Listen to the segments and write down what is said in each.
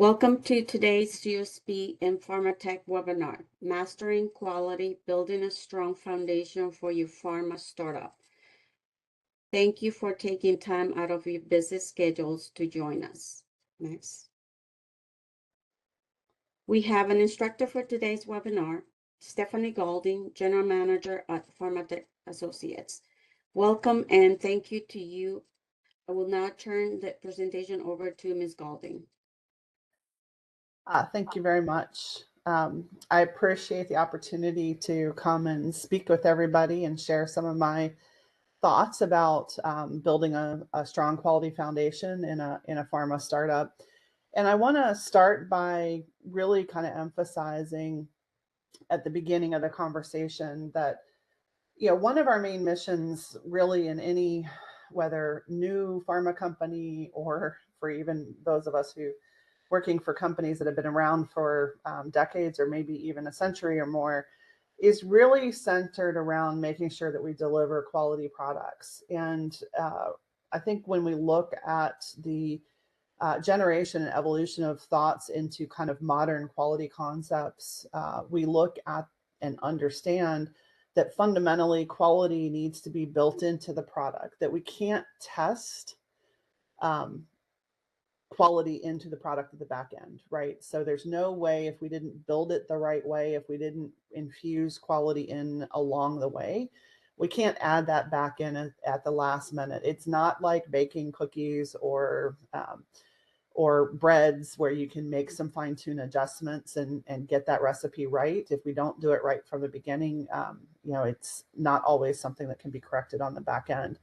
Welcome to today's USP and Pharma Tech webinar, Mastering Quality, Building a Strong Foundation for Your Pharma Startup. Thank you for taking time out of your busy schedules to join us. Next. We have an instructor for today's webinar, Stephanie Golding, General Manager at Pharma Tech Associates. Welcome and thank you to you. I will now turn the presentation over to Ms. Golding. Thank you very much. I appreciate the opportunity to come and speak with everybody and share some of my thoughts about building a strong quality foundation in a pharma startup. And I want to start by really kind of emphasizing at the beginning of the conversation that, one of our main missions really in any, whether new pharma company or for even those of us who working for companies that have been around for decades or maybe even a century or more, is really centered around making sure that we deliver quality products. And I think when we look at the generation and evolution of thoughts into kind of modern quality concepts, we look at and understand that fundamentally quality needs to be built into the product, that we can't test quality into the product at the back end, right? So there's no way, if we didn't build it the right way, if we didn't infuse quality in along the way, we can't add that back in at the last minute. It's not like baking cookies or breads where you can make some fine-tune adjustments and get that recipe right. If we don't do it right from the beginning, it's not always something that can be corrected on the back end.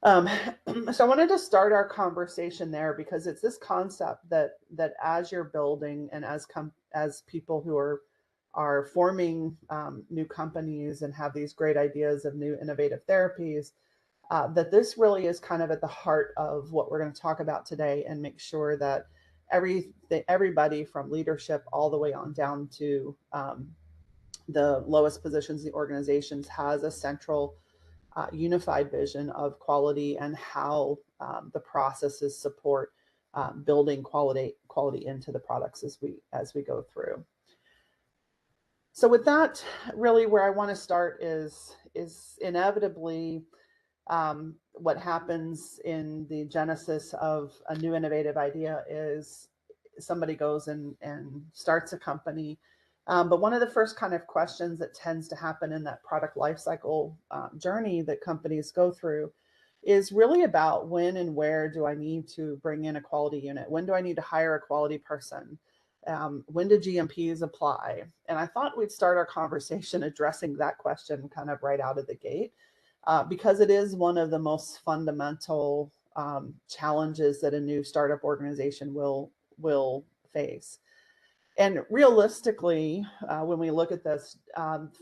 So I wanted to start our conversation there because it's this concept that as you're building and as people who are forming new companies and have these great ideas of new innovative therapies, that this really is kind of at the heart of what we're going to talk about today, and make sure that everybody from leadership all the way on down to the lowest positions in the organizations has a central unified vision of quality and how the processes support building quality into the products as we go through. So with that, really where I want to start is inevitably what happens in the genesis of a new innovative idea is somebody goes and starts a company. But one of the first kind of questions that tends to happen in that product lifecycle journey that companies go through is really about when and where do I need to bring in a quality unit? When do I need to hire a quality person? When do GMPs apply? And I thought we'd start our conversation addressing that question kind of right out of the gate, because it is one of the most fundamental challenges that a new startup organization will face. And realistically, when we look at this,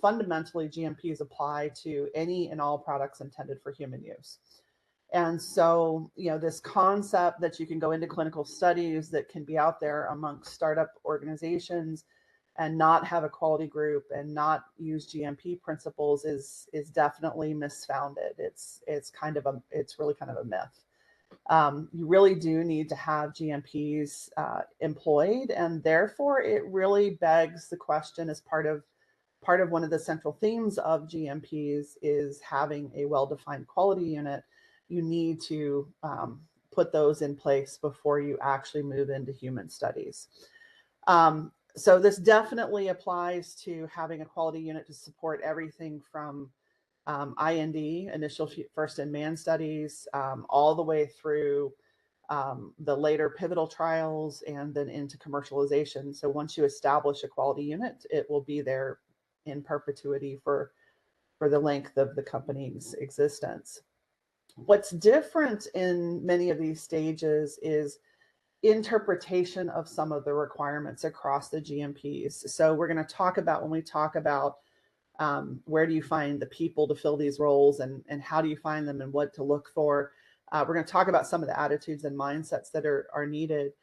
fundamentally GMPs apply to any and all products intended for human use. And so, this concept that you can go into clinical studies that can be out there amongst startup organizations and not have a quality group and not use GMP principles is definitely misfounded. It's really kind of a myth. You really do need to have GMPs employed, and therefore it really begs the question, as part of one of the central themes of GMPs is having a well-defined quality unit. You need to put those in place before you actually move into human studies. So this definitely applies to having a quality unit to support everything from IND, initial first in man studies, all the way through the later pivotal trials and then into commercialization. So once you establish a quality unit, it will be there in perpetuity for the length of the company's existence. What's different in many of these stages is interpretation of some of the requirements across the GMPs. So we're going to talk about, when we talk about where do you find the people to fill these roles and how do you find them and what to look for. We're going to talk about some of the attitudes and mindsets that are needed.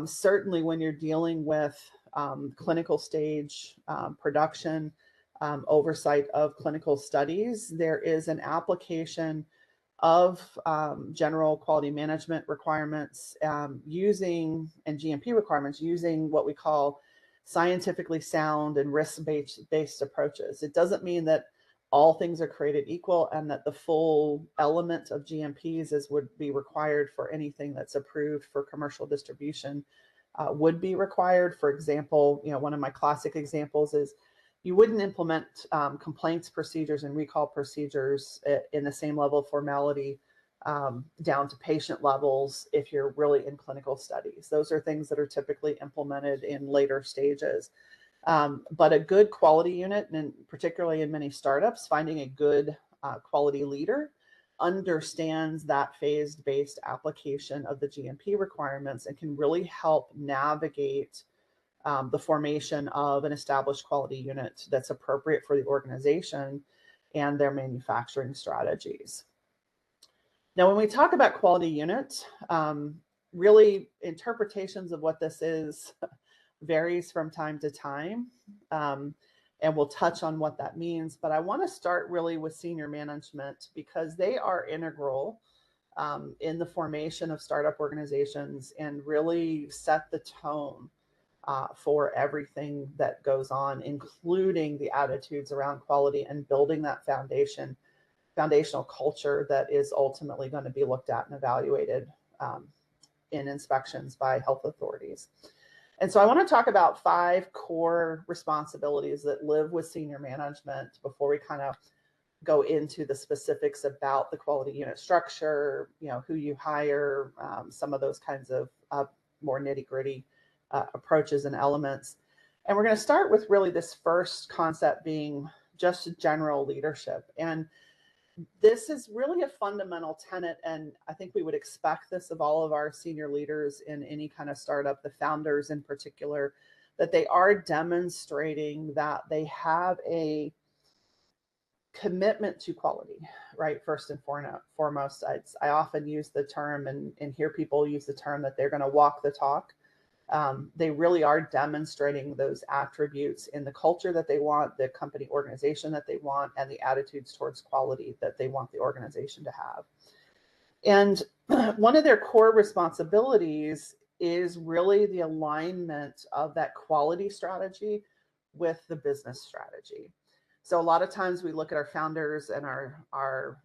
Certainly when you're dealing with clinical stage production, oversight of clinical studies, there is an application of general quality management requirements using, and GMP requirements using what we call scientifically sound and risk-based approaches. It doesn't mean that all things are created equal and that the full element of GMPs as would be required for anything that's approved for commercial distribution would be required. For example, one of my classic examples is you wouldn't implement complaints procedures and recall procedures in the same level of formality down to patient levels if you're really in clinical studies. Those are things that are typically implemented in later stages. But a good quality unit, and particularly in many startups, finding a good quality leader understands that phased-based application of the GMP requirements and can really help navigate the formation of an established quality unit that's appropriate for the organization and their manufacturing strategies. Now, when we talk about quality unit, really interpretations of what this is varies from time to time, and we'll touch on what that means. But I want to start really with senior management because they are integral in the formation of startup organizations and really set the tone for everything that goes on, including the attitudes around quality and building that foundational culture that is ultimately going to be looked at and evaluated in inspections by health authorities. And so I want to talk about 5 core responsibilities that live with senior management before we kind of go into the specifics about the quality unit structure, who you hire, some of those kinds of more nitty-gritty approaches and elements. And we're going to start with really this first concept being just general leadership. And this is really a fundamental tenet, and I think we would expect this of all of our senior leaders in any kind of startup, the founders in particular, that they are demonstrating that they have a commitment to quality, right? First and foremost, I often use the term and hear people use the term that they're going to walk the talk. They really are demonstrating those attributes in the culture that they want, the company organization that they want, and the attitudes towards quality that they want the organization to have. And one of their core responsibilities is really the alignment of that quality strategy with the business strategy. So a lot of times we look at our founders and our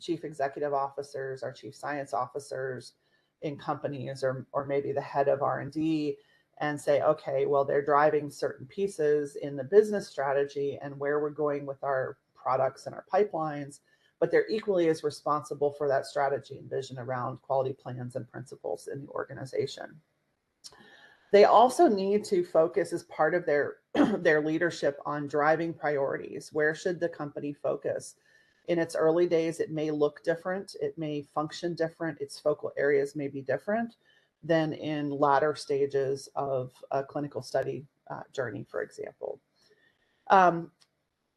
chief executive officers, our chief science officers in companies, or maybe the head of R&D, and say, okay, well, they're driving certain pieces in the business strategy and where we're going with our products and our pipelines, but they're equally as responsible for that strategy and vision around quality plans and principles in the organization. They also need to focus as part of their leadership on driving priorities. Where should the company focus? In its early days, it may look different. It may function different. Its focal areas may be different than in latter stages of a clinical study journey, for example.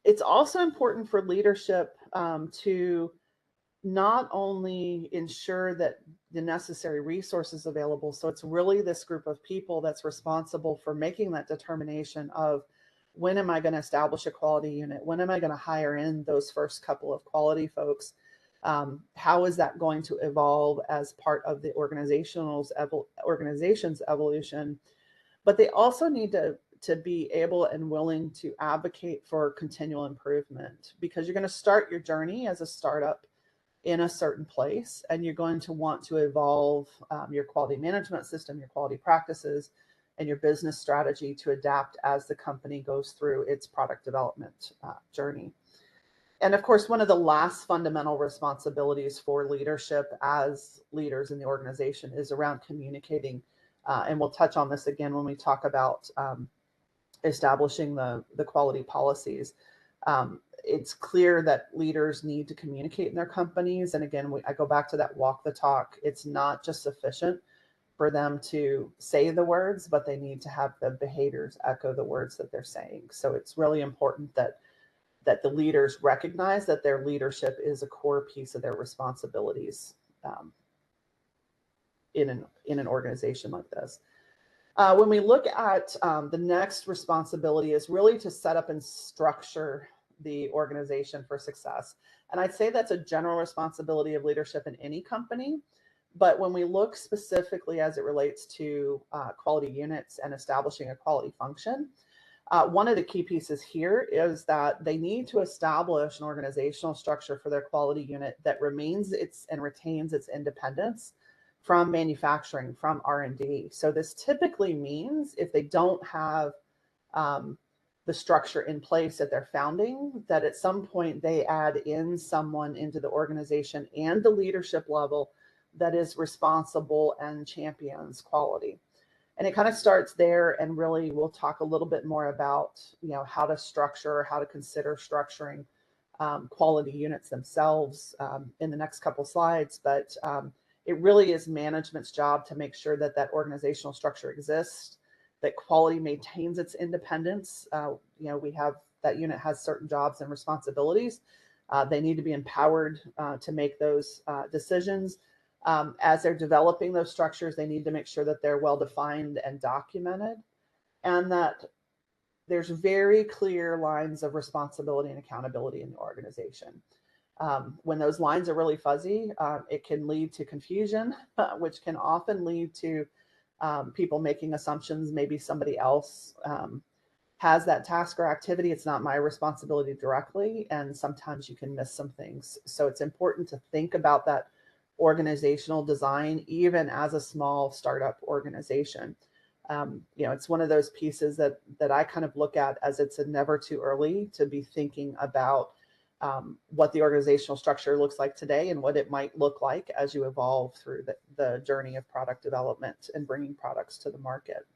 It's also important for leadership to not only ensure that the necessary resources available. So it's really this group of people that's responsible for making that determination of when am I going to establish a quality unit? When am I going to hire in those first couple of quality folks? How is that going to evolve as part of the organization's evolution? But they also need to be able and willing to advocate for continual improvement, because you're going to start your journey as a startup in a certain place, and you're going to want to evolve your quality management system, your quality practices, and your business strategy to adapt as the company goes through its product development journey. And of course, one of the last fundamental responsibilities for leadership as leaders in the organization is around communicating. And we'll touch on this again when we talk about establishing the quality policies. It's clear that leaders need to communicate in their companies. And again, I go back to that walk the talk. It's not just sufficient for them to say the words, but they need to have the behaviors echo the words that they're saying. So it's really important that the leaders recognize that their leadership is a core piece of their responsibilities in an organization like this. When we look at the next responsibility is really to set up and structure the organization for success. And I'd say that's a general responsibility of leadership in any company. But when we look specifically as it relates to quality units and establishing a quality function, one of the key pieces here is that they need to establish an organizational structure for their quality unit that retains its independence from manufacturing, from R&D. So this typically means if they don't have the structure in place at their founding, that at some point they add in someone into the organization and the leadership level that is responsible and champions quality. And it kind of starts there, and really we'll talk a little bit more about, how to structure, how to consider structuring quality units themselves in the next couple slides. But it really is management's job to make sure that that organizational structure exists, that quality maintains its independence. We have that unit has certain jobs and responsibilities. They need to be empowered to make those decisions. As they're developing those structures, they need to make sure that they're well defined and documented, and that there's very clear lines of responsibility and accountability in the organization. When those lines are really fuzzy, it can lead to confusion, which can often lead to people making assumptions. Maybe somebody else has that task or activity. It's not my responsibility directly, and sometimes you can miss some things. So it's important to think about that organizational design, even as a small startup organization. It's one of those pieces that I kind of look at as it's never too early to be thinking about what the organizational structure looks like today and what it might look like as you evolve through the journey of product development and bringing products to the market.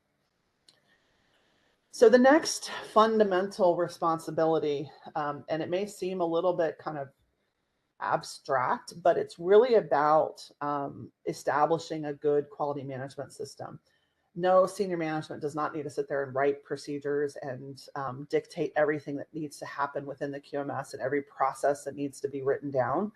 So the next fundamental responsibility, and it may seem a little bit kind of abstract, but it's really about establishing a good quality management system. No, senior management does not need to sit there and write procedures and dictate everything that needs to happen within the QMS and every process that needs to be written down.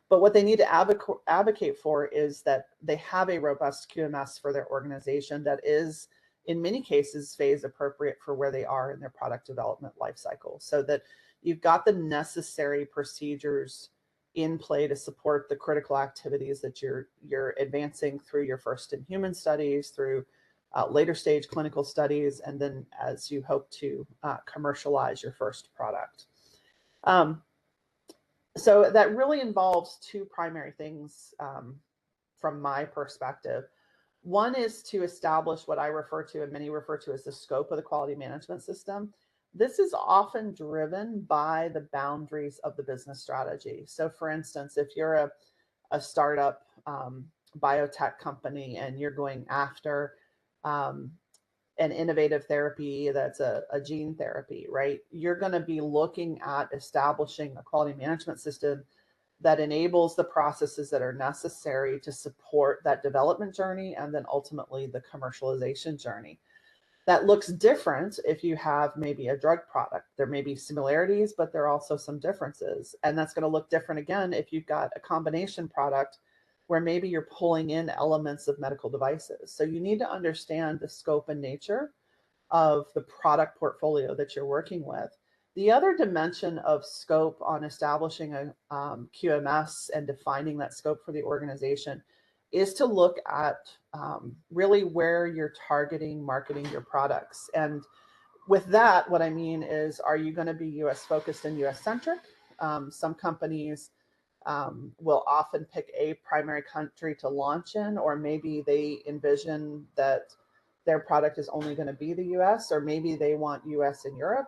But what they need to advocate for is that they have a robust QMS for their organization that is, in many cases, phase appropriate for where they are in their product development life cycle, so that you've got the necessary procedures in play to support the critical activities that you're advancing through your first in human studies, through later stage clinical studies, and then as you hope to commercialize your first product. So that really involves two primary things from my perspective. One is to establish what I refer to, and many refer to, as the scope of the quality management system. This is often driven by the boundaries of the business strategy. So for instance, if you're a startup biotech company and you're going after an innovative therapy that's a gene therapy, right? You're going to be looking at establishing a quality management system that enables the processes that are necessary to support that development journey and then ultimately the commercialization journey. That looks different if you have maybe a drug product. There may be similarities, but there are also some differences. And that's going to look different again if you've got a combination product where maybe you're pulling in elements of medical devices. So you need to understand the scope and nature of the product portfolio that you're working with. The other dimension of scope on establishing a QMS and defining that scope for the organization is to look at really where you're targeting marketing your products. And with that, what I mean is, are you going to be US focused and US centric? Some companies will often pick a primary country to launch in, or maybe they envision that their product is only going to be the US, or maybe they want US and Europe.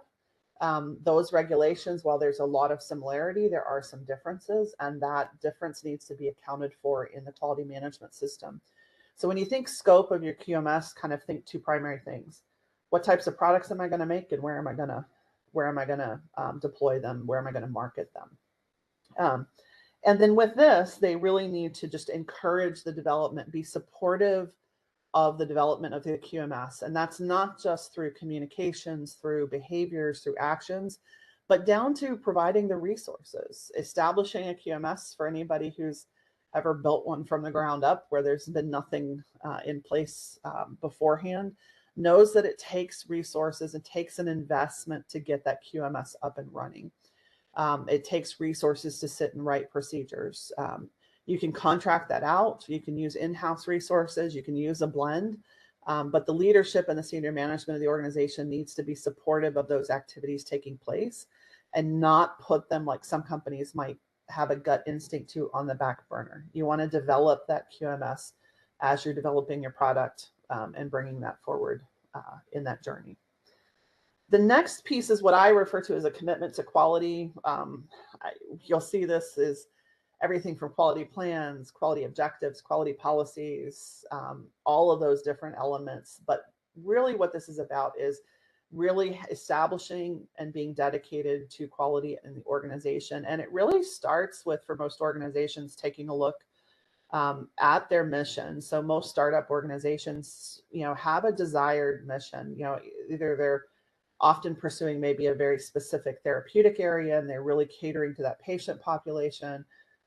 Those regulations, while there's a lot of similarity, there are some differences, and that difference needs to be accounted for in the quality management system. So when you think scope of your QMS, kind of think two primary things. What types of products am I going to make, and where am I going to deploy them? Where am I going to market them? And then with this, they really need to just encourage the development, be supportive of the development of the QMS. And that's not just through communications, through behaviors, through actions, but down to providing the resources. Establishing a QMS, for anybody who's ever built one from the ground up where there's been nothing in place beforehand, knows that it takes resources and takes an investment to get that QMS up and running. It takes resources to sit and write procedures. You can contract that out. You can use in-house resources. You can use a blend. But the leadership and the senior management of the organization needs to be supportive of those activities taking place and not put them, like some companies might have a gut instinct to, on the back burner. You want to develop that QMS as you're developing your product and bringing that forward in that journey. The next piece is what I refer to as a commitment to quality. You'll see this is everything from quality plans, quality objectives, quality policies, all of those different elements. But really what this is about is really establishing and being dedicated to quality in the organization. And it really starts with, for most organizations, taking a look at their mission. So most startup organizations, have a desired mission. Either they're often pursuing maybe a very specific therapeutic area and they're really catering to that patient population.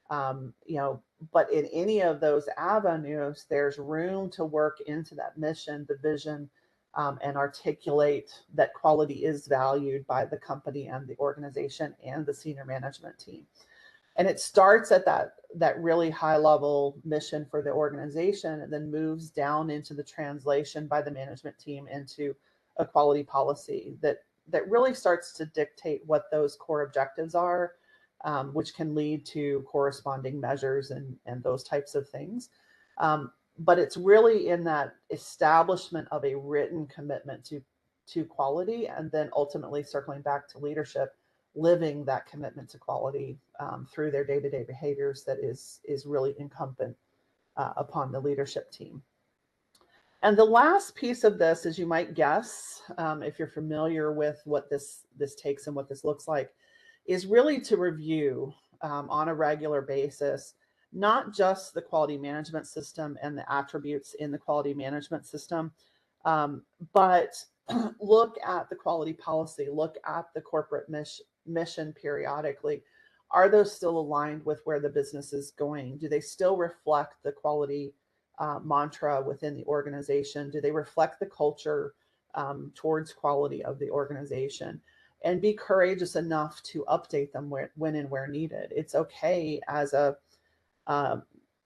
But in any of those avenues, there's room to work into that mission, the vision, and articulate that quality is valued by the company and the organization and the senior management team. And it starts at that really high level mission for the organization and then moves down into the translation by the management team into a quality policy that really starts to dictate what those core objectives are, which can lead to corresponding measures and those types of things. But it's really in that establishment of a written commitment to quality, and then ultimately circling back to leadership, living that commitment to quality through their day-to-day behaviors that is really incumbent upon the leadership team. And the last piece of this, as you might guess, if you're familiar with what this takes and what this looks like, is really to review on a regular basis, not just the quality management system and the attributes in the quality management system, but look at the quality policy, look at the corporate mission periodically. Are those still aligned with where the business is going? Do they still reflect the quality mantra within the organization? Do they reflect the culture towards quality of the organization? And be courageous enough to update them when and where needed. It's okay as a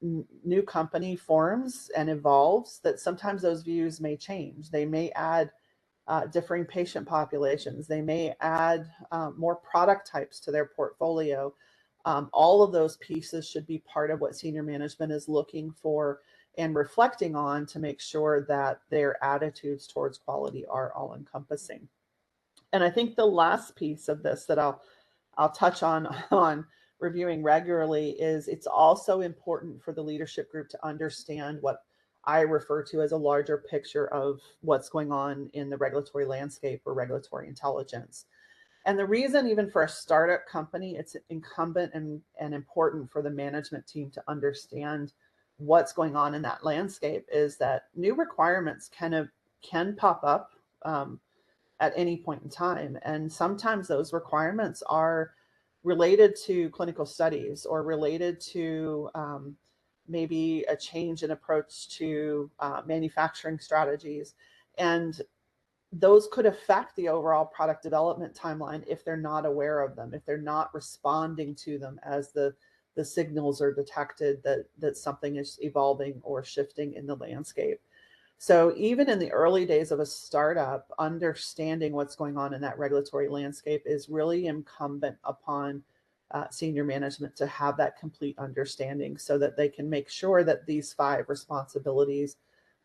new company forms and evolves that sometimes those views may change. They may add differing patient populations. They may add more product types to their portfolio. All of those pieces should be part of what senior management is looking for and reflecting on to make sure that their attitudes towards quality are all encompassing. And I think the last piece of this that I'll touch on reviewing regularly is it's also important for the leadership group to understand what I refer to as a larger picture of what's going on in the regulatory landscape or regulatory intelligence. And the reason, even for a startup company, it's incumbent and important for the management team to understand what's going on in that landscape is that new requirements can pop up at any point in time. And sometimes those requirements are related to clinical studies or related to maybe a change in approach to manufacturing strategies. And those could affect the overall product development timeline if they're not aware of them, if they're not responding to them as the signals are detected that something is evolving or shifting in the landscape. So even in the early days of a startup, understanding what's going on in that regulatory landscape is really incumbent upon senior management to have that complete understanding so that they can make sure that these 5 responsibilities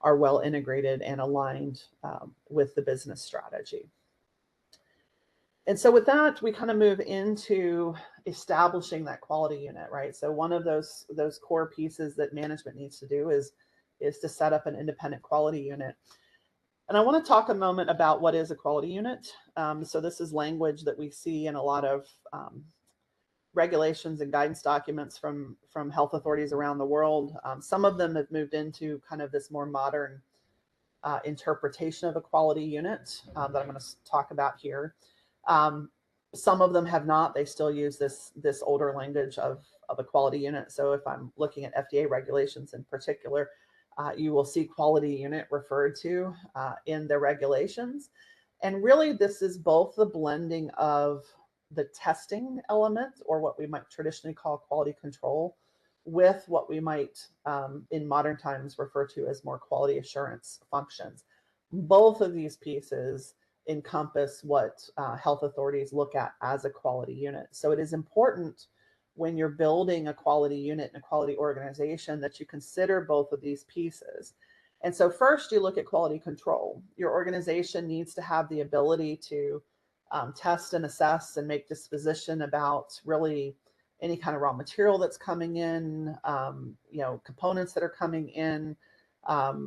are well integrated and aligned with the business strategy. And so with that, we kind of move into establishing that quality unit, right? So one of those core pieces that management needs to do is to set up an independent quality unit. And I want to talk a moment about what is a quality unit. So this is language that we see in a lot of regulations and guidance documents from health authorities around the world. Some of them have moved into kind of this more modern interpretation of a quality unit that I'm going to talk about here. Some of them have not. They still use this older language of a quality unit. So if I'm looking at FDA regulations in particular, you will see quality unit referred to in the regulations. And really, this is both the blending of the testing element, or what we might traditionally call quality control, with what we might in modern times refer to as more quality assurance functions. Both of these pieces encompass what health authorities look at as a quality unit. So it is important when you're building a quality unit and a quality organization that you consider both of these pieces. And so first you look at quality control. Your organization needs to have the ability to test and assess and make disposition about really any kind of raw material that's coming in, components that are coming in,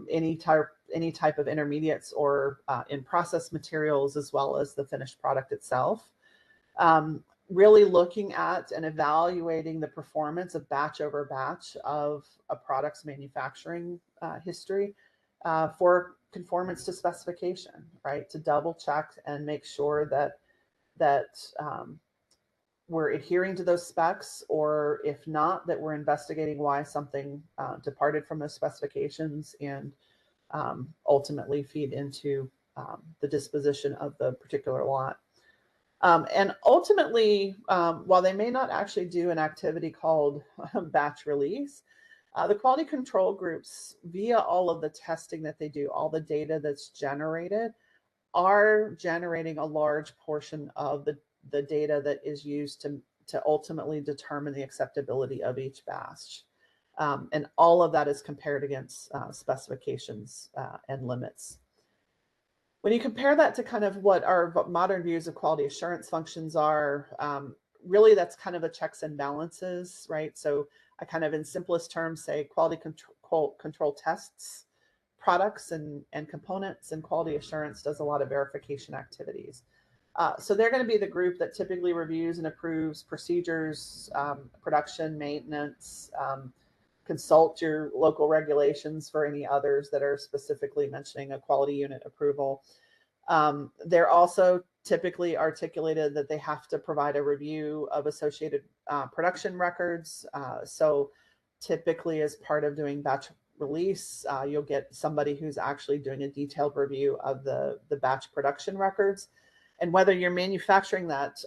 any type of intermediates or in-process materials, as well as the finished product itself. Really looking at and evaluating the performance of batch over batch of a product's manufacturing history for conformance to specification, right? To double check and make sure that we're adhering to those specs, or if not, that we're investigating why something departed from those specifications, and ultimately feed into the disposition of the particular lot. And ultimately, while they may not actually do an activity called batch release, the quality control groups, via all of the testing that they do, all the data that's generated, are generating a large portion of the data that is used to ultimately determine the acceptability of each batch. And all of that is compared against specifications and limits. When you compare that to kind of what our modern views of quality assurance functions are, really that's kind of a checks and balances, right? So I kind of in simplest terms say quality control tests products and components, and quality assurance does a lot of verification activities. So they're going to be the group that typically reviews and approves procedures, production, maintenance, consult your local regulations for any others that are specifically mentioning a quality unit approval. They're also typically articulated that they have to provide a review of associated production records. So typically as part of doing batch release, you'll get somebody who's actually doing a detailed review of the batch production records. And whether you're manufacturing that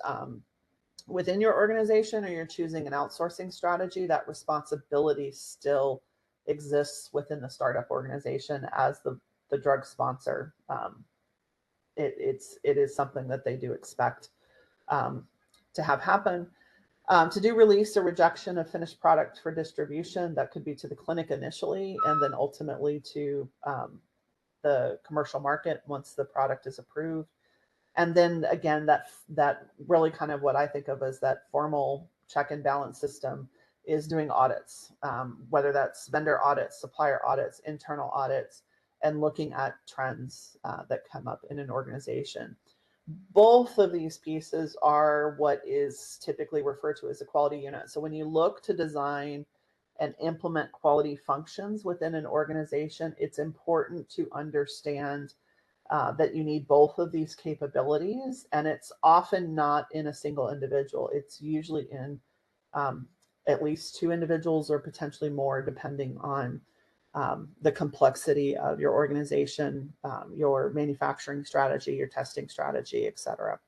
within your organization or you're choosing an outsourcing strategy, that responsibility still exists within the startup organization as the drug sponsor. It is something that they do expect to have happen. To do release or rejection of finished product for distribution, that could be to the clinic initially, and then ultimately to the commercial market once the product is approved. And then again, that really kind of what I think of as that formal check and balance system is doing audits, whether that's vendor audits, supplier audits, internal audits, and looking at trends that come up in an organization. Both of these pieces are what is typically referred to as a quality unit. So when you look to design and implement quality functions within an organization, it's important to understand that you need both of these capabilities, and it's often not in a single individual. It's usually in at least two individuals, or potentially more, depending on the complexity of your organization, your manufacturing strategy, your testing strategy, et cetera.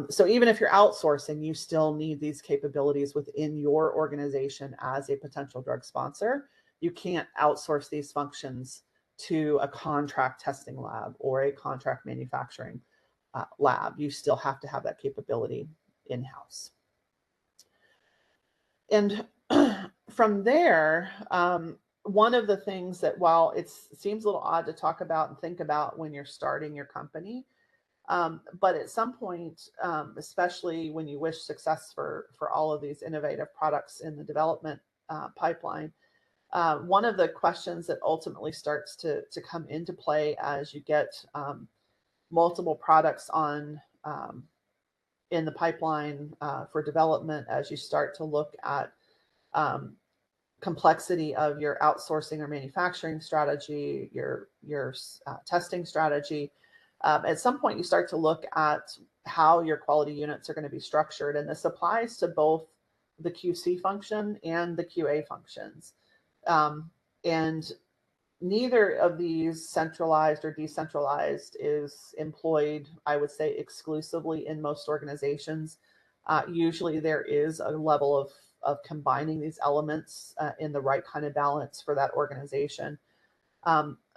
So even if you're outsourcing, you still need these capabilities within your organization as a potential drug sponsor. You can't outsource these functions to a contract testing lab or a contract manufacturing lab. You still have to have that capability in-house. And from there, one of the things that, while it seems a little odd to talk about and think about when you're starting your company, but at some point, especially when you wish success for all of these innovative products in the development pipeline, one of the questions that ultimately starts to come into play as you get multiple products on in the pipeline for development, as you start to look at complexity of your outsourcing or manufacturing strategy, your testing strategy, at some point you start to look at how your quality units are going to be structured. And this applies to both the QC function and the QA functions. And neither of these, centralized or decentralized, is employed, I would say, exclusively in most organizations. Usually there is a level of combining these elements in the right kind of balance for that organization.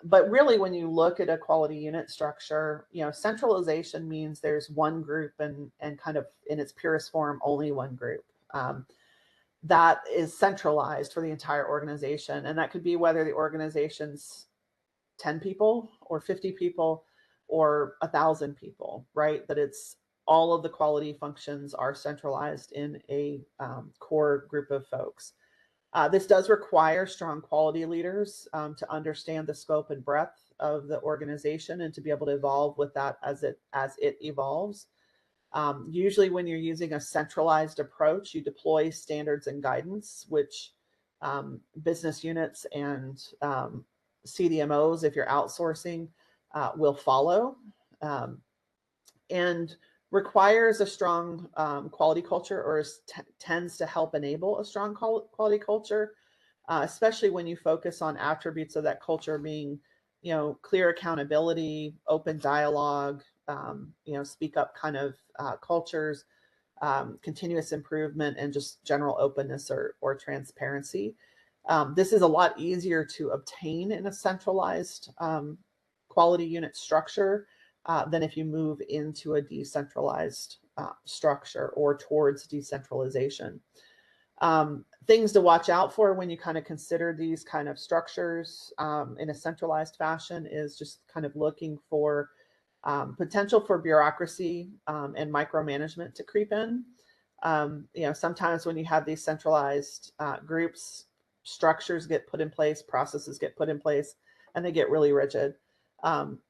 But really, when you look at a quality unit structure, centralization means there's one group and kind of in its purest form, only one group. That is centralized for the entire organization. And that could be whether the organization's 10 people or 50 people or 1,000 people, right? That it's all of the quality functions are centralized in a core group of folks. This does require strong quality leaders to understand the scope and breadth of the organization and to be able to evolve with that as it evolves. Usually when you're using a centralized approach, you deploy standards and guidance, which business units and CDMOs, if you're outsourcing, will follow, and requires a strong quality culture, or tends to help enable a strong quality culture, especially when you focus on attributes of that culture being, clear accountability, open dialogue, speak up kind of cultures, continuous improvement, and just general openness or transparency. This is a lot easier to obtain in a centralized quality unit structure than if you move into a decentralized structure or towards decentralization. Things to watch out for when you kind of consider these kind of structures in a centralized fashion is just kind of looking for potential for bureaucracy and micromanagement to creep in. Sometimes when you have these centralized groups, structures get put in place, processes get put in place, and they get really rigid.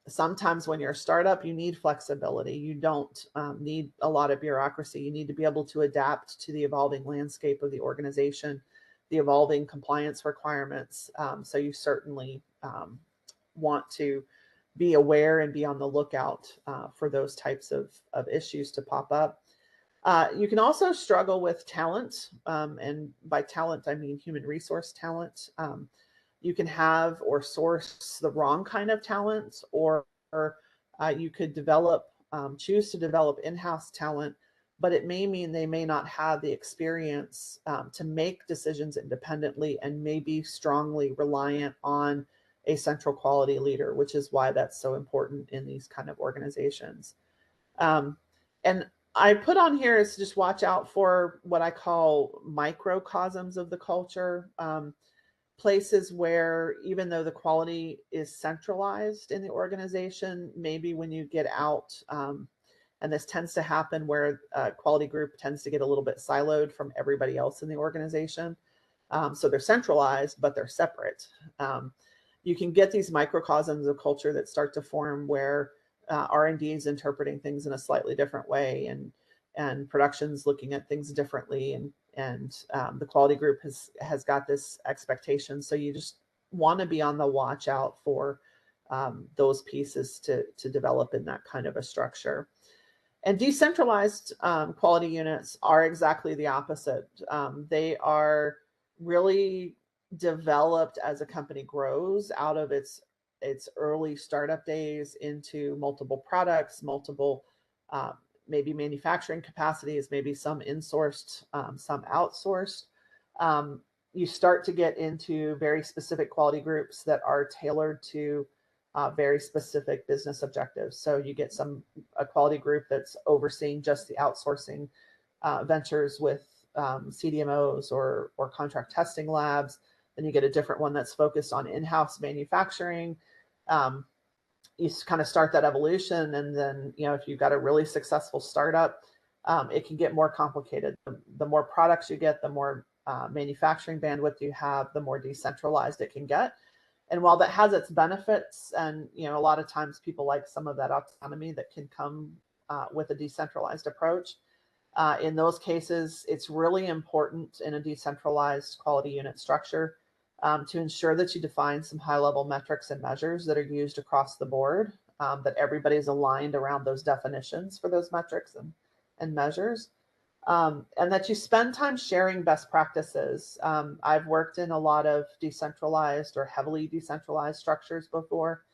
Sometimes when you're a startup, you need flexibility. You don't need a lot of bureaucracy. You need to be able to adapt to the evolving landscape of the organization, the evolving compliance requirements. So you certainly want to be aware and be on the lookout for those types of issues to pop up. You can also struggle with talent, and by talent, I mean human resource talent. You can have or source the wrong kind of talent, or you could choose to develop in-house talent, but it may mean they may not have the experience to make decisions independently and may be strongly reliant on a central quality leader, which is why that's so important in these kind of organizations. And I put on here is just watch out for what I call microcosms of the culture. Places where, even though the quality is centralized in the organization, maybe when you get out, and this tends to happen where a quality group tends to get a little bit siloed from everybody else in the organization. So they're centralized, but they're separate. You can get these microcosms of culture that start to form where R&D is interpreting things in a slightly different way, and production's looking at things differently, and the quality group has got this expectation. So you just want to be on the watch out for those pieces to develop in that kind of a structure. And decentralized quality units are exactly the opposite. They are really developed as a company grows out of its early startup days into multiple products, multiple maybe manufacturing capacities, maybe some insourced, some outsourced. You start to get into very specific quality groups that are tailored to very specific business objectives. So you get a quality group that's overseeing just the outsourcing ventures with CDMOs or contract testing labs. Then you get a different one that's focused on in-house manufacturing. You kind of start that evolution, and then if you've got a really successful startup, it can get more complicated. The more products you get, the more manufacturing bandwidth you have, the more decentralized it can get. And while that has its benefits, and a lot of times people like some of that autonomy that can come with a decentralized approach, in those cases, it's really important in a decentralized quality unit structure to ensure that you define some high-level metrics and measures that are used across the board, that everybody's aligned around those definitions for those metrics and measures. and that you spend time sharing best practices. I've worked in a lot of decentralized or heavily decentralized structures before.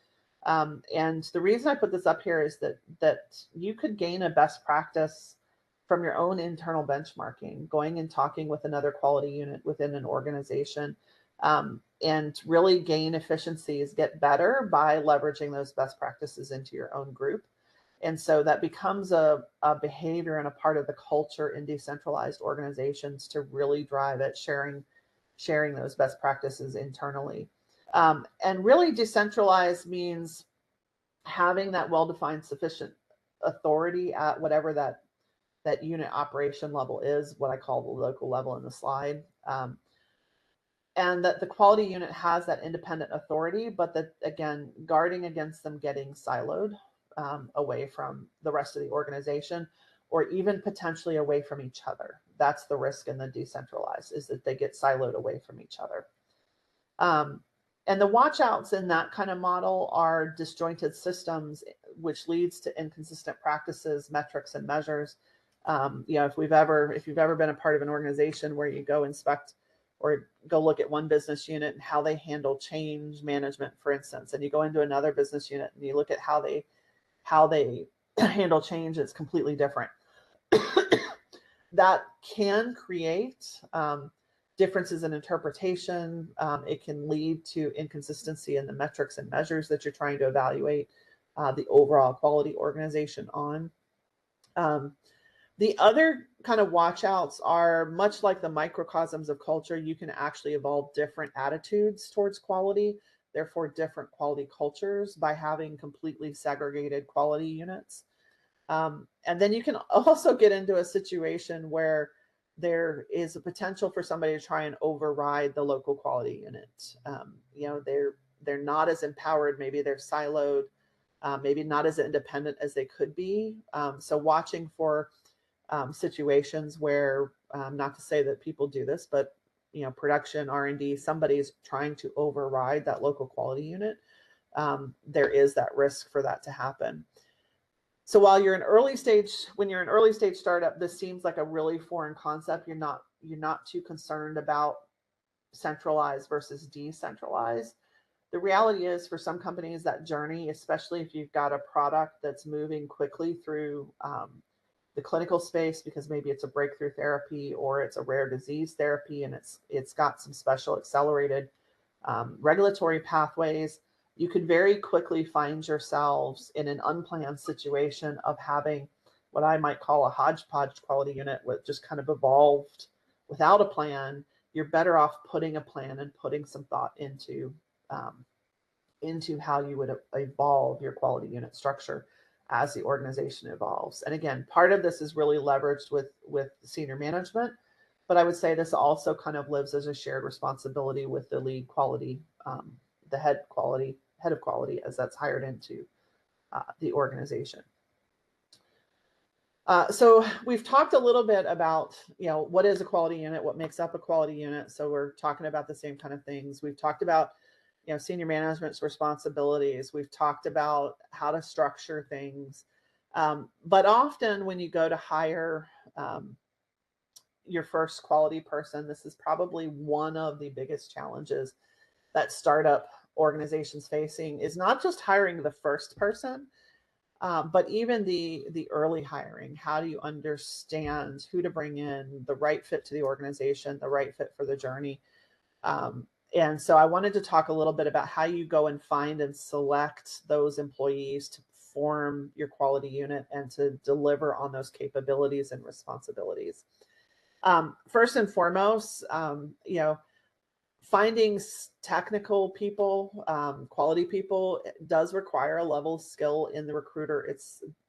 And the reason I put this up here is that you could gain a best practice from your own internal benchmarking, going and talking with another quality unit within an organization, and really gain efficiencies, get better by leveraging those best practices into your own group. And so that becomes a behavior and a part of the culture in decentralized organizations to really drive it, sharing those best practices internally. And really decentralized means having that well-defined sufficient authority at whatever that unit operation level is, what I call the local level in the slide. And that the quality unit has that independent authority, but that, again, guarding against them getting siloed away from the rest of the organization, or even potentially away from each other. That's the risk in the decentralized, is that they get siloed away from each other. And the watchouts in that kind of model are disjointed systems, which leads to inconsistent practices, metrics, and measures. If you've ever been a part of an organization where you go inspect or go look at one business unit and how they handle change management, for instance, and you go into another business unit and you look at how they handle change, it's completely different. That can create differences in interpretation. It can lead to inconsistency in the metrics and measures that you're trying to evaluate the overall quality organization on. The other kind of watchouts are much like the microcosms of culture. You can actually evolve different attitudes towards quality, therefore different quality cultures, by having completely segregated quality units. And then you can also get into a situation where there is a potential for somebody to try and override the local quality unit. They're not as empowered, maybe they're siloed, maybe not as independent as they could be. So watching for situations where, not to say that people do this, but production, R&D, somebody's trying to override that local quality unit. There is that risk for that to happen. So while when you're an early stage startup, this seems like a really foreign concept. You're not too concerned about centralized versus decentralized. The reality is, for some companies, that journey, especially if you've got a product that's moving quickly through the clinical space, because maybe it's a breakthrough therapy or it's a rare disease therapy, and it's got some special accelerated regulatory pathways, you could very quickly find yourselves in an unplanned situation of having what I might call a hodgepodge quality unit, with just kind of evolved without a plan. You're better off putting a plan and putting some thought into how you would evolve your quality unit structure as the organization evolves. And again, part of this is really leveraged with senior management, but I would say this also kind of lives as a shared responsibility with the lead quality, the head of quality, as that's hired into the organization. So we've talked a little bit about, what is a quality unit, what makes up a quality unit. So we're talking about the same kind of things. We've talked about, senior management's responsibilities. We've talked about how to structure things. But often when you go to hire your first quality person, this is probably one of the biggest challenges that startup organizations facing, is not just hiring the first person, but even the early hiring. How do you understand who to bring in, the right fit to the organization, the right fit for the journey? And so I wanted to talk a little bit about how you go and find and select those employees to form your quality unit and to deliver on those capabilities and responsibilities. First and foremost, finding technical people, quality people, does require a level of skill in the recruiter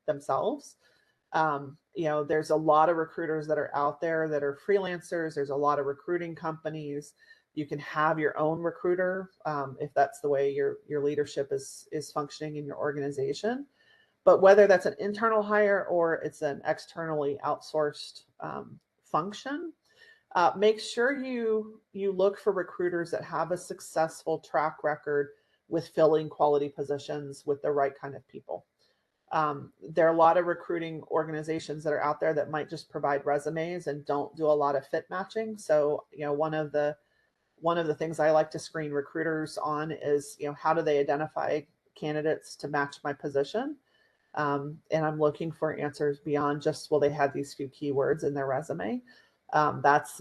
themselves. There's a lot of recruiters that are out there that are freelancers. There's a lot of recruiting companies. You can have your own recruiter if that's the way your leadership is functioning in your organization. But whether that's an internal hire or it's an externally outsourced function, make sure you look for recruiters that have a successful track record with filling quality positions with the right kind of people. There are a lot of recruiting organizations that are out there that might just provide resumes and don't do a lot of fit matching. So, one of the things I like to screen recruiters on is, how do they identify candidates to match my position? And I'm looking for answers beyond just, well, they had these few keywords in their resume. That's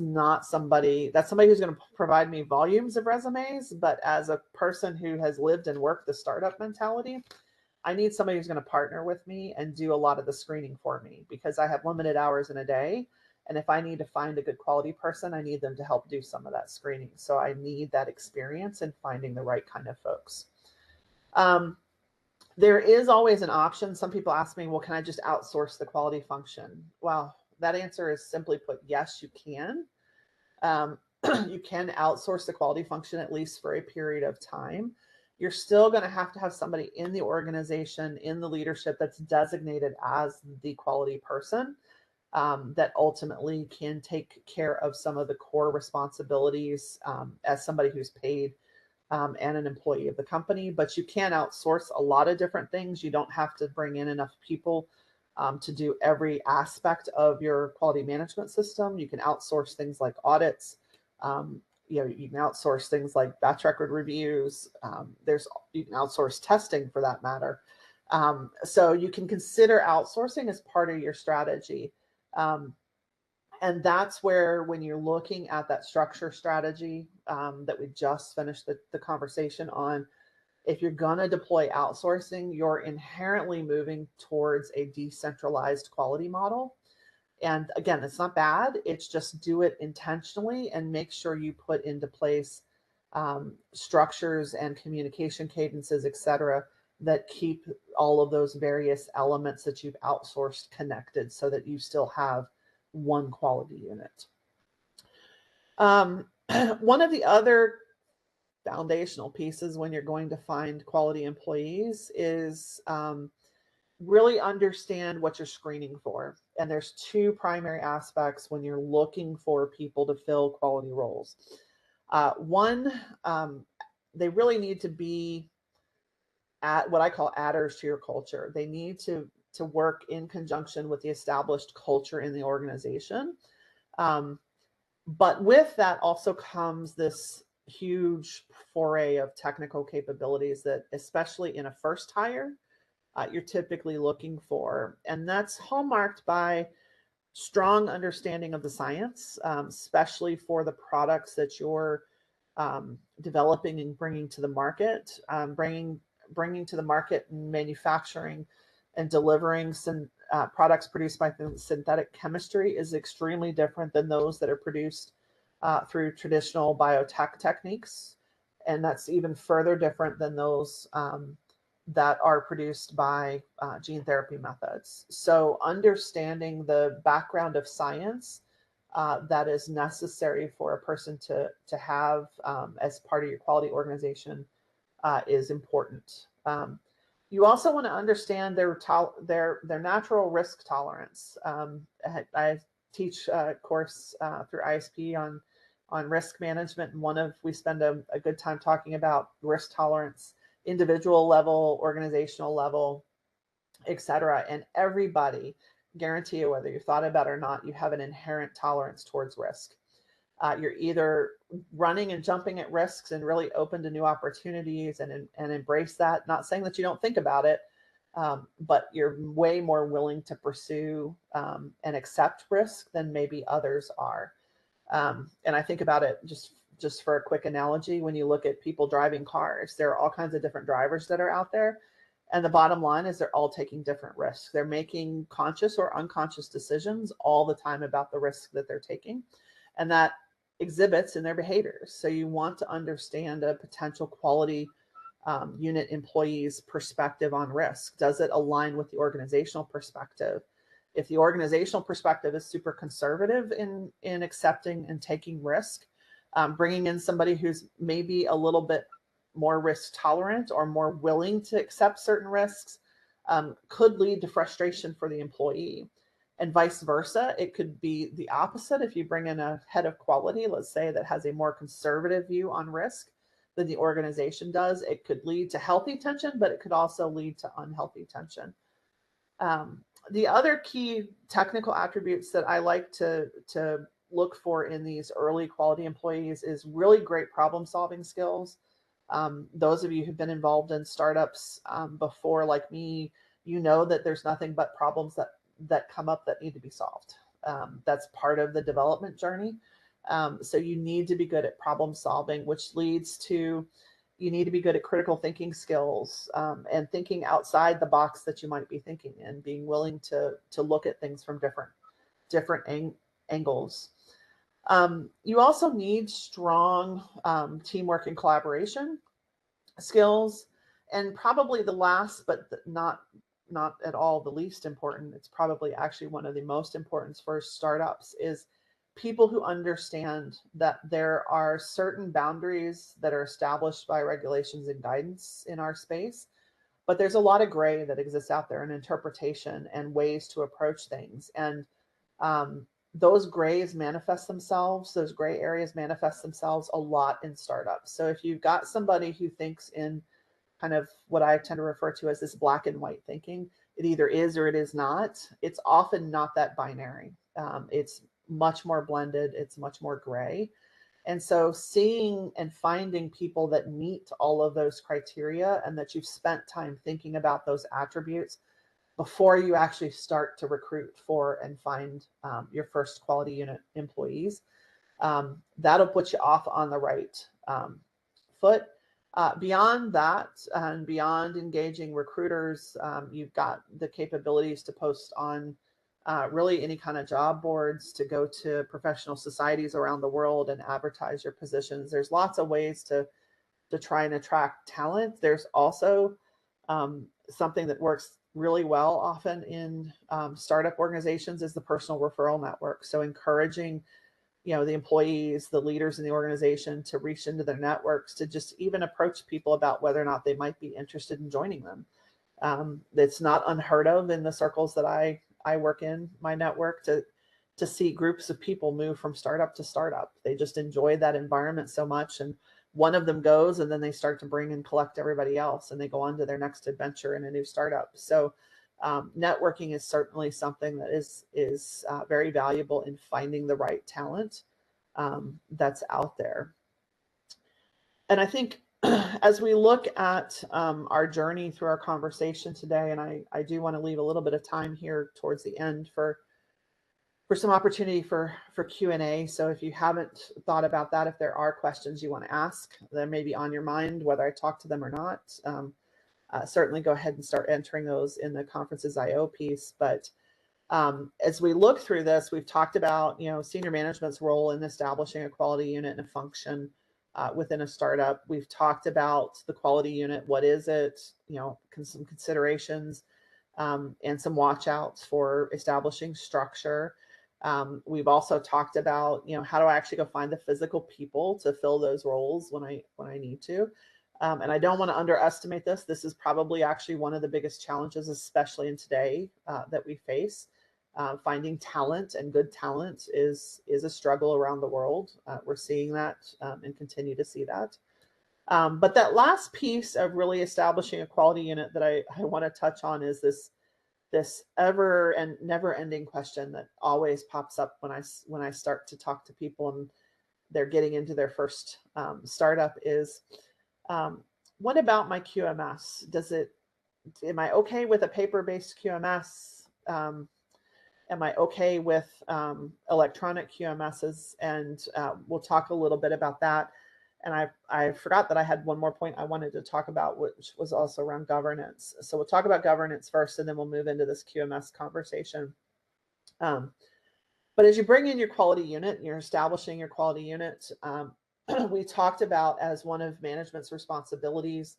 somebody who's going to provide me volumes of resumes, but as a person who has lived and worked the startup mentality, I need somebody who's going to partner with me and do a lot of the screening for me, because I have limited hours in a day. And if I need to find a good quality person, I need them to help do some of that screening. So I need that experience in finding the right kind of folks. There is always an option. Some people ask me, well, can I just outsource the quality function? Well, that answer is simply put, yes, you can. You can outsource the quality function, at least for a period of time. You're still going to have somebody in the organization, in the leadership, that's designated as the quality person, that ultimately can take care of some of the core responsibilities, as somebody who's paid and an employee of the company. But you can outsource a lot of different things. You don't have to bring in enough people to do every aspect of your quality management system. You can outsource things like audits. You can outsource things like batch record reviews. You can outsource testing, for that matter. So you can consider outsourcing as part of your strategy. And that's where, when you're looking at that structure strategy that we just finished the conversation on, if you're going to deploy outsourcing, you're inherently moving towards a decentralized quality model. And again, it's not bad. It's just do it intentionally and make sure you put into place structures and communication cadences, et cetera, that keep all of those various elements that you've outsourced connected, so that you still have one quality unit. One of the other foundational pieces when you're going to find quality employees is really understand what you're screening for. And there's two primary aspects when you're looking for people to fill quality roles. One, they really need to be at what I call adders to your culture. They need to work in conjunction with the established culture in the organization. But with that also comes this huge foray of technical capabilities that, especially in a first hire, you're typically looking for. And that's hallmarked by strong understanding of the science, especially for the products that you're developing and bringing to the market. Bringing to the market and manufacturing and delivering some products produced by synthetic chemistry is extremely different than those that are produced through traditional biotech techniques. And that's even further different than those that are produced by gene therapy methods. So understanding the background of science that is necessary for a person to have as part of your quality organization is important. You also want to understand their natural risk tolerance. I teach a course through ISP on risk management, and we spend a good time talking about risk tolerance, individual level, organizational level, etc. And everybody, guarantee you, whether you thought about it or not, you have an inherent tolerance towards risk. You're either running and jumping at risks and really open to new opportunities and embrace that. Not saying that you don't think about it, but you're way more willing to pursue and accept risk than maybe others are. And I think about it just for a quick analogy. When you look at people driving cars, there are all kinds of different drivers that are out there. And the bottom line is they're all taking different risks. They're making conscious or unconscious decisions all the time about the risk that they're taking. And that exhibits in their behaviors. So you want to understand a potential quality unit employee's perspective on risk. Does it align with the organizational perspective? If the organizational perspective is super conservative in accepting and taking risk, bringing in somebody who's maybe a little bit more risk tolerant or more willing to accept certain risks could lead to frustration for the employee. And vice versa, it could be the opposite. If you bring in a head of quality, let's say, that has a more conservative view on risk than the organization does, it could lead to healthy tension, but it could also lead to unhealthy tension. The other key technical attributes that I like to look for in these early quality employees is really great problem solving skills. Those of you who've been involved in startups before, like me, you know that there's nothing but problems that come up that need to be solved. That's part of the development journey. So you need to be good at problem solving, which leads to you need to be good at critical thinking skills and thinking outside the box that you might be thinking in, being willing to look at things from different angles. You also need strong teamwork and collaboration skills, and probably the last, but not at all the least important, it's probably actually one of the most important for startups, is people who understand that there are certain boundaries that are established by regulations and guidance in our space, but there's a lot of gray that exists out there in interpretation and ways to approach things. And those grays manifest themselves, those gray areas manifest themselves a lot in startups. So if you've got somebody who thinks in kind of what I tend to refer to as this black and white thinking, it either is or it is not, it's often not that binary. It's much more blended, it's much more gray. And so seeing and finding people that meet all of those criteria and that you've spent time thinking about those attributes before you actually start to recruit for and find your first quality unit employees, that'll put you off on the right foot. Beyond that, and beyond engaging recruiters, you've got the capabilities to post on really any kind of job boards, to go to professional societies around the world and advertise your positions. There's lots of ways to try and attract talent. There's also something that works really well often in startup organizations is the personal referral network. So encouraging, the employees, the leaders in the organization to reach into their networks, to just even approach people about whether or not they might be interested in joining them. It's not unheard of in the circles that I work in, my network, to see groups of people move from startup to startup. They just enjoy that environment so much, and one of them goes, and then they start to bring and collect everybody else, and they go on to their next adventure in a new startup. So networking is certainly something that is very valuable in finding the right talent that's out there. And I think as we look at our journey through our conversation today, and I do want to leave a little bit of time here towards the end for some opportunity for Q&A. So if you haven't thought about that, if there are questions you want to ask that may be on your mind, whether I talk to them or not, certainly go ahead and start entering those in the conferences IO piece. But as we look through this, we've talked about senior management's role in establishing a quality unit and a function within a startup. We've talked about the quality unit. What is it? Some considerations and some watch outs for establishing structure. We've also talked about, how do I actually go find the physical people to fill those roles when I need to. And I don't want to underestimate this. This is probably actually one of the biggest challenges, especially in today, that we face. Finding talent and good talent is a struggle around the world. We're seeing that and continue to see that. But that last piece of really establishing a quality unit that I want to touch on is this ever and never ending question that always pops up when I start to talk to people and they're getting into their first startup is, what about my QMS? Am I okay with a paper-based QMS? Am I okay with electronic QMSs? And we'll talk a little bit about that. And I forgot that I had one more point I wanted to talk about, which was also around governance. So we'll talk about governance first, and then we'll move into this QMS conversation. But as you bring in your quality unit and you're establishing your quality unit, we talked about as one of management's responsibilities,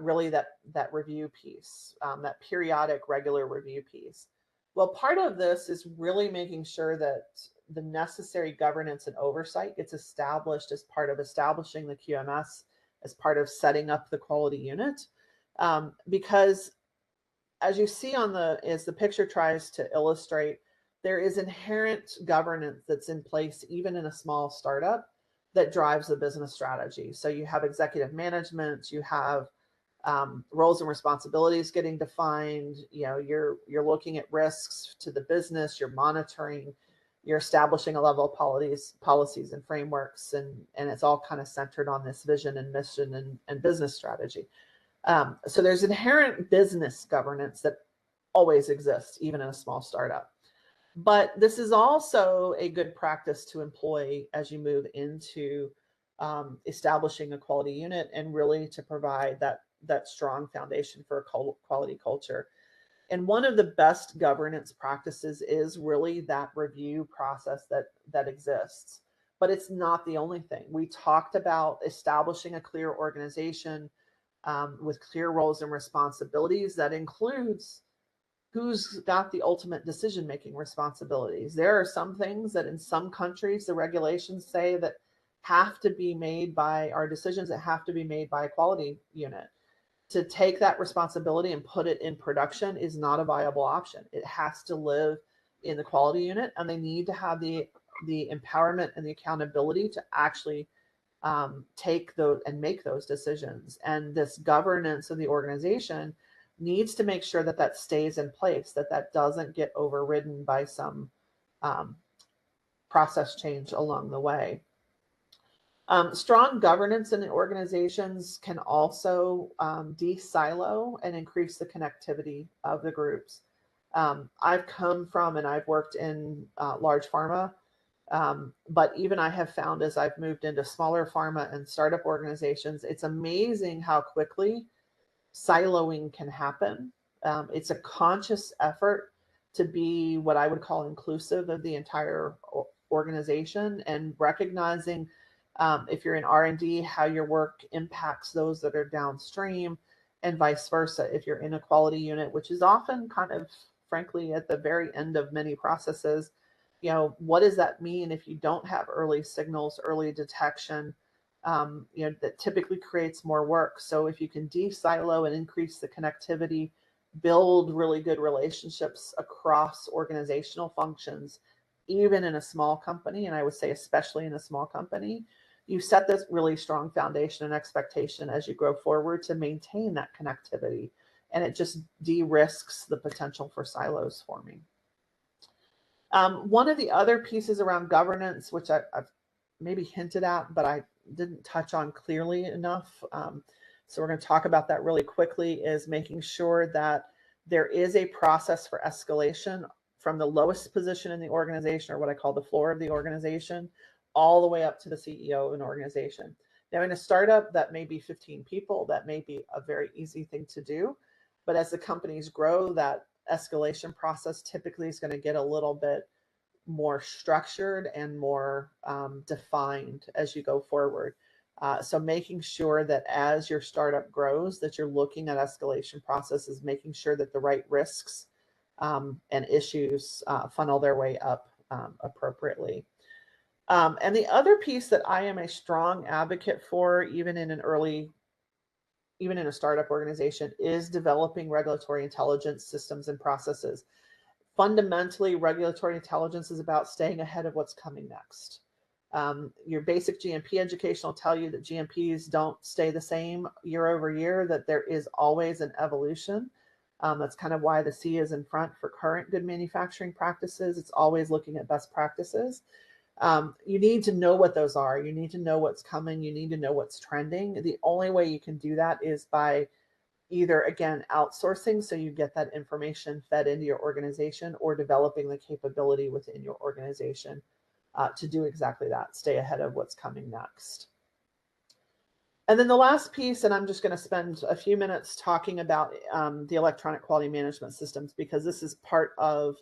really that review piece, that periodic regular review piece. Well, part of this is really making sure that the necessary governance and oversight gets established as part of establishing the QMS, as part of setting up the quality unit. Because as you see as the picture tries to illustrate, there is inherent governance that's in place, even in a small startup, that drives the business strategy. So you have executive management, you have roles and responsibilities getting defined. You're looking at risks to the business, you're monitoring, you're establishing a level of policies and frameworks, and it's all kind of centered on this vision and mission and business strategy. So there's inherent business governance that always exists, even in a small startup. But this is also a good practice to employ as you move into establishing a quality unit, and really to provide that strong foundation for a quality culture. And one of the best governance practices is really that review process that exists. But it's not the only thing. We talked about establishing a clear organization with clear roles and responsibilities. That includes who's got the ultimate decision-making responsibilities. There are some things that in some countries, the regulations say that have to be made by, our decisions that have to be made by a quality unit. To take that responsibility and put it in production is not a viable option. It has to live in the quality unit, and they need to have the empowerment and the accountability to actually take those and make those decisions. And this governance of the organization needs to make sure that that stays in place, that doesn't get overridden by some process change along the way. Strong governance in the organizations can also de-silo and increase the connectivity of the groups. I've come from and I've worked in large pharma, but even I have found as I've moved into smaller pharma and startup organizations, it's amazing how quickly siloing can happen. It's a conscious effort to be what I would call inclusive of the entire organization, and recognizing if you're in R&D, how your work impacts those that are downstream, and vice versa. If you're in a quality unit, which is often kind of, frankly, at the very end of many processes, what does that mean if you don't have early signals, early detection? That typically creates more work. So if you can de-silo and increase the connectivity, build really good relationships across organizational functions, even in a small company, and I would say especially in a small company, you set this really strong foundation and expectation as you grow forward to maintain that connectivity, and it just de-risks the potential for silos forming. One of the other pieces around governance, which I've maybe hinted at, but I didn't touch on clearly enough, so we're going to talk about that really quickly, is making sure that there is a process for escalation from the lowest position in the organization, or what I call the floor of the organization, all the way up to the CEO of an organization. Now, in a startup, that may be 15 people. That may be a very easy thing to do. But as the companies grow, that escalation process typically is going to get a little bit more structured and more defined as you go forward. So making sure that as your startup grows, that you're looking at escalation processes, making sure that the right risks and issues funnel their way up appropriately. And the other piece that I am a strong advocate for, even in a startup organization, is developing regulatory intelligence systems and processes. Fundamentally, regulatory intelligence is about staying ahead of what's coming next. Your basic GMP education will tell you that GMPs don't stay the same year over year, that there is always an evolution. That's kind of why the C is in front for current good manufacturing practices. It's always looking at best practices. You need to know what those are. You need to know what's coming. You need to know what's trending. The only way you can do that is by either, again, outsourcing, so you get that information fed into your organization, or developing the capability within your organization to do exactly that, stay ahead of what's coming next. And then the last piece, and I'm just going to spend a few minutes talking about the electronic quality management systems, because this is part of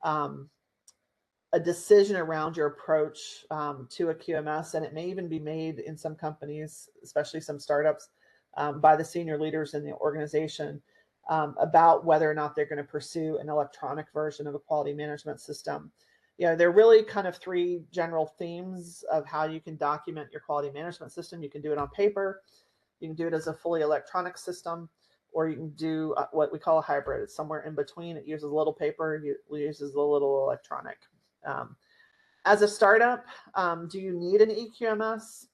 a decision around your approach to a QMS, and it may even be made in some companies, especially some startups, by the senior leaders in the organization about whether or not they're going to pursue an electronic version of a quality management system. There are really kind of three general themes of how you can document your quality management system. You can do it on paper, you can do it as a fully electronic system, or you can do what we call a hybrid. It's somewhere in between. It uses a little paper, it uses a little electronic. As a startup, do you need an eQMS?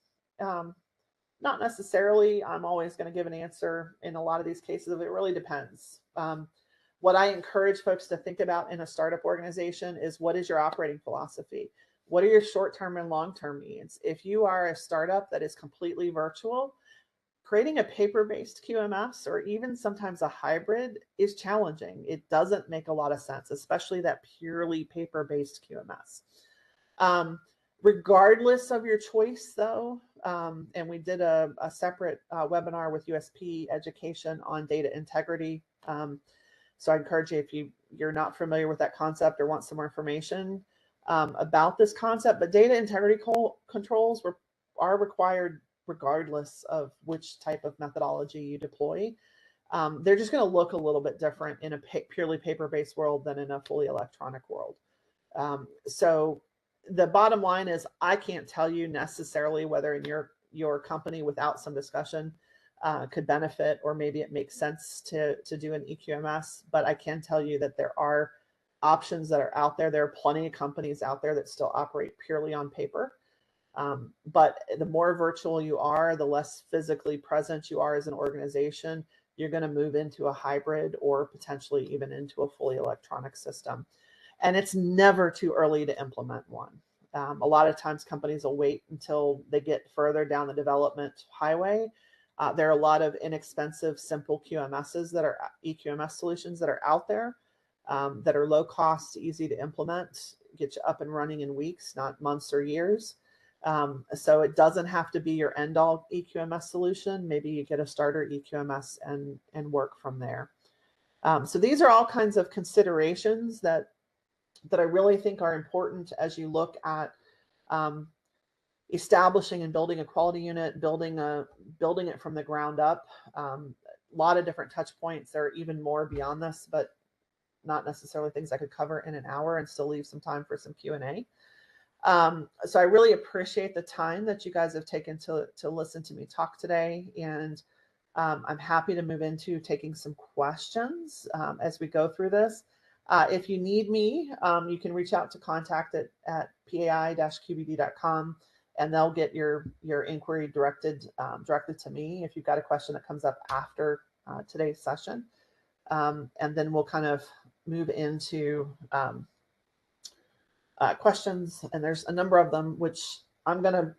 Not necessarily. I'm always going to give an answer in a lot of these cases. It really depends. What I encourage folks to think about in a startup organization is, what is your operating philosophy? What are your short-term and long-term needs? If you are a startup that is completely virtual, creating a paper-based QMS or even sometimes a hybrid is challenging. It doesn't make a lot of sense, especially that purely paper-based QMS. Regardless of your choice, though, and we did a separate webinar with USP Education on data integrity. So I encourage you, if you're not familiar with that concept or want some more information about this concept, but data integrity controls are required regardless of which type of methodology you deploy. They're just going to look a little bit different in a purely paper-based world than in a fully electronic world. So the bottom line is, I can't tell you necessarily whether in your company, without some discussion, could benefit, or maybe it makes sense to do an EQMS, but I can tell you that there are options that are out there. There are plenty of companies out there that still operate purely on paper. But the more virtual you are, the less physically present you are as an organization, you're going to move into a hybrid or potentially even into a fully electronic system. And it's never too early to implement one. A lot of times companies will wait until they get further down the development highway. There are a lot of inexpensive, simple QMSs that are EQMS solutions that are out there that are low cost, easy to implement, get you up and running in weeks, not months or years. So it doesn't have to be your end-all EQMS solution. Maybe you get a starter EQMS and work from there. So these are all kinds of considerations that I really think are important as you look at establishing and building a quality unit, building it from the ground up. A lot of different touch points. There are even more beyond this, but not necessarily things I could cover in an hour, and still leave some time for some Q&A. So I really appreciate the time that you guys have taken to listen to me talk today. And I'm happy to move into taking some questions as we go through this. If you need me, you can reach out to contact at pai-qbd.com, and they'll get your inquiry directed to me if you've got a question that comes up after today's session. And then we'll kind of move into questions, and there's a number of them, which I'm gonna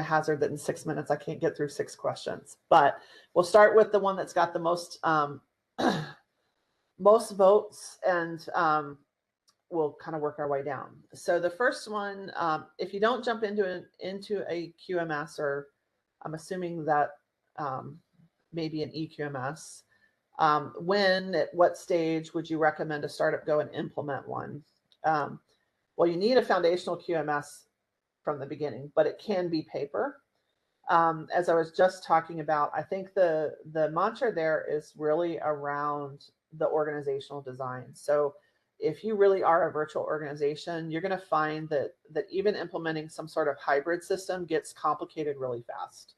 hazard that in 6 minutes I can't get through 6 questions, but we'll start with the one that's got the most most votes, and we'll kind of work our way down. So the first one, if you don't jump into a QMS, or I'm assuming that maybe an EQMS, when, at what stage would you recommend a startup go and implement one? Well, you need a foundational QMS from the beginning, but it can be paper. As I was just talking about, I think the mantra there is really around the organizational design. So if you really are a virtual organization, you're going to find that even implementing some sort of hybrid system gets complicated really fast.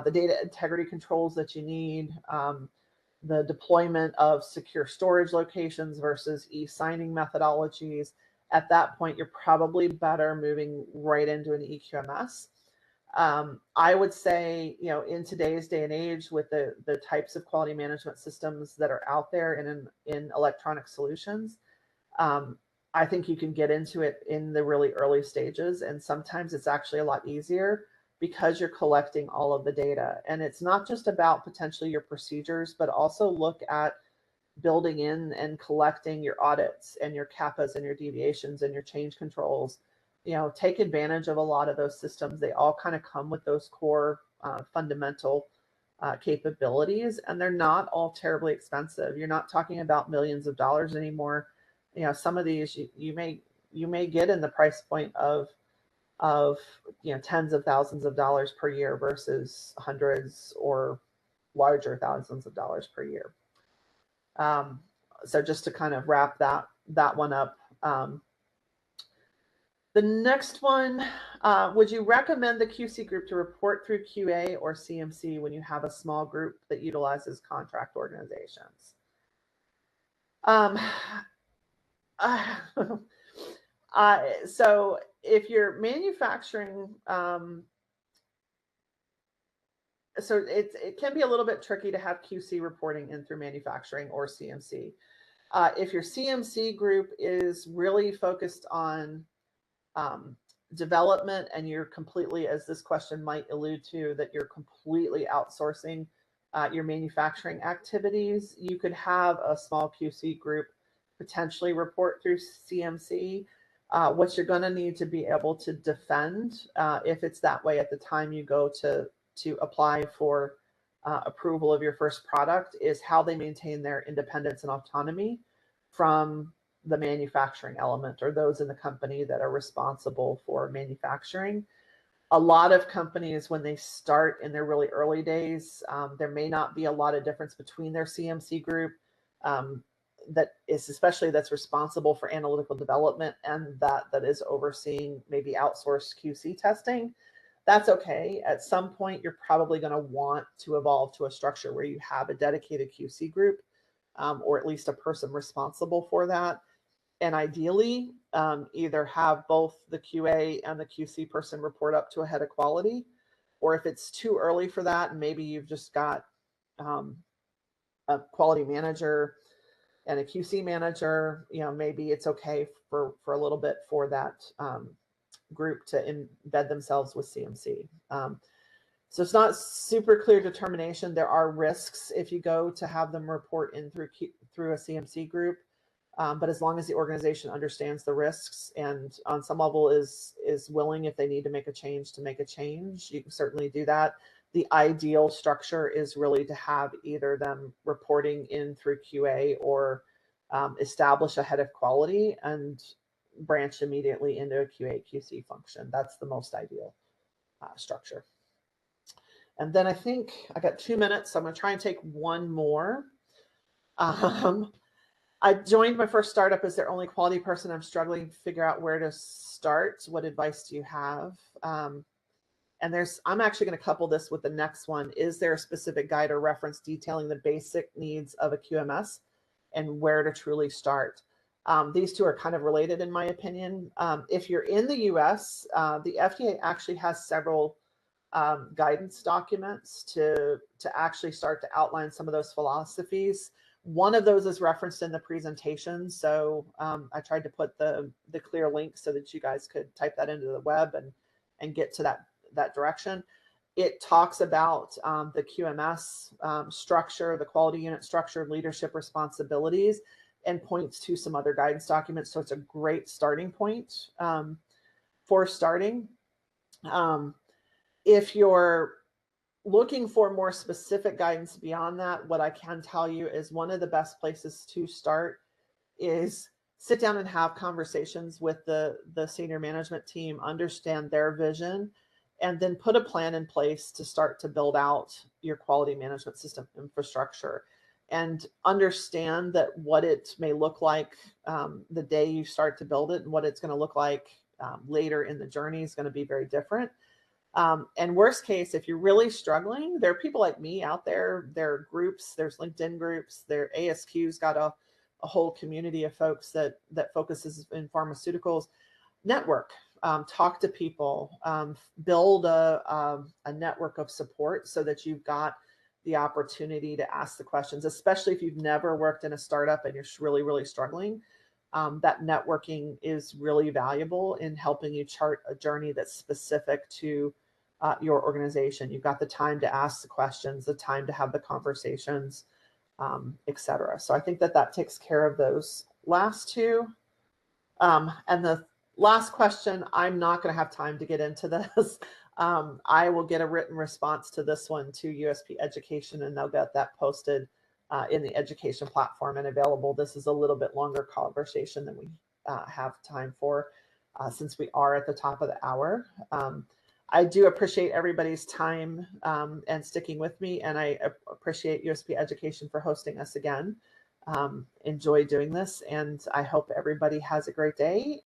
The data integrity controls that you need, the deployment of secure storage locations versus e-signing methodologies, at that point, you're probably better moving right into an EQMS. I would say, in today's day and age, with the types of quality management systems that are out there and in electronic solutions, I think you can get into it in the really early stages. And sometimes it's actually a lot easier because you're collecting all of the data. And it's not just about potentially your procedures, but also look at building in and collecting your audits and your CAPAs and your deviations and your change controls. Take advantage of a lot of those systems. They all kind of come with those core fundamental capabilities, and they're not all terribly expensive. You're not talking about millions of dollars anymore. Some of these you may get in the price point of tens of thousands of dollars per year versus hundreds or larger thousands of dollars per year. So just to kind of wrap that one up. The next one, would you recommend the QC group to report through QA or CMC when you have a small group that utilizes contract organizations? So if you're manufacturing So it can be a little bit tricky to have QC reporting in through manufacturing or CMC. If your CMC group is really focused on development and you're completely, as this question might allude to, that you're completely outsourcing your manufacturing activities, you could have a small QC group potentially report through CMC. What you're going to need to be able to defend, if it's that way at the time you go to apply for approval of your first product, is how they maintain their independence and autonomy from the manufacturing element or those in the company that are responsible for manufacturing. A lot of companies, when they start in their really early days, there may not be a lot of difference between their CMC group that is especially that's responsible for analytical development and that is overseeing maybe outsourced QC testing. That's okay. At some point, you're probably going to want to evolve to a structure where you have a dedicated QC group, or at least a person responsible for that. And ideally, either have both the QA and the QC person report up to a head of quality, or if it's too early for that, and maybe you've just got a quality manager and a QC manager, maybe it's okay for a little bit for that group to embed themselves with CMC. So it's not super clear determination. There are risks if you go to have them report in through a CMC group, but as long as the organization understands the risks and on some level is willing, if they need to make a change, you can certainly do that. The ideal structure is really to have either them reporting in through QA or establish a head of quality and branch immediately into a QA QC function. That's the most ideal structure. And then I think I got 2 minutes, so I'm going to try and take one more. I joined my first startup as their only quality person. I'm struggling to figure out where to start. What advice do you have? And I'm actually going to couple this with the next one. Is there a specific guide or reference detailing the basic needs of a QMS and where to truly start? These two are kind of related in my opinion. If you're in the US, the FDA actually has several guidance documents to actually start to outline some of those philosophies. One of those is referenced in the presentation. So I tried to put the clear link so that you guys could type that into the web and get to that direction. It talks about the QMS structure, the quality unit structure, leadership responsibilities, and points to some other guidance documents. So it's a great starting point for starting. If you're looking for more specific guidance beyond that, what I can tell you is one of the best places to start is sit down and have conversations with the senior management team, understand their vision, and then put a plan in place to start to build out your quality management system infrastructure and understand that what it may look like the day you start to build it and what it's going to look like later in the journey is going to be very different. And worst case, if you're really struggling, there are people like me out there. There are groups, there's LinkedIn groups, there ASQ's got a whole community of folks that focuses in pharmaceuticals. Network, talk to people, build a network of support so that you've got the opportunity to ask the questions, especially if you've never worked in a startup and you're really, really struggling. That networking is really valuable in helping you chart a journey that's specific to your organization. You've got the time to ask the questions, the time to have the conversations, etc. So I think that takes care of those last two. And the last question, I'm not going to have time to get into this. I will get a written response to this one to USP Education, and they'll get that posted in the education platform and available. This is a little bit longer conversation than we have time for since we are at the top of the hour. I do appreciate everybody's time and sticking with me, and I appreciate USP Education for hosting us again. Enjoy doing this, and I hope everybody has a great day.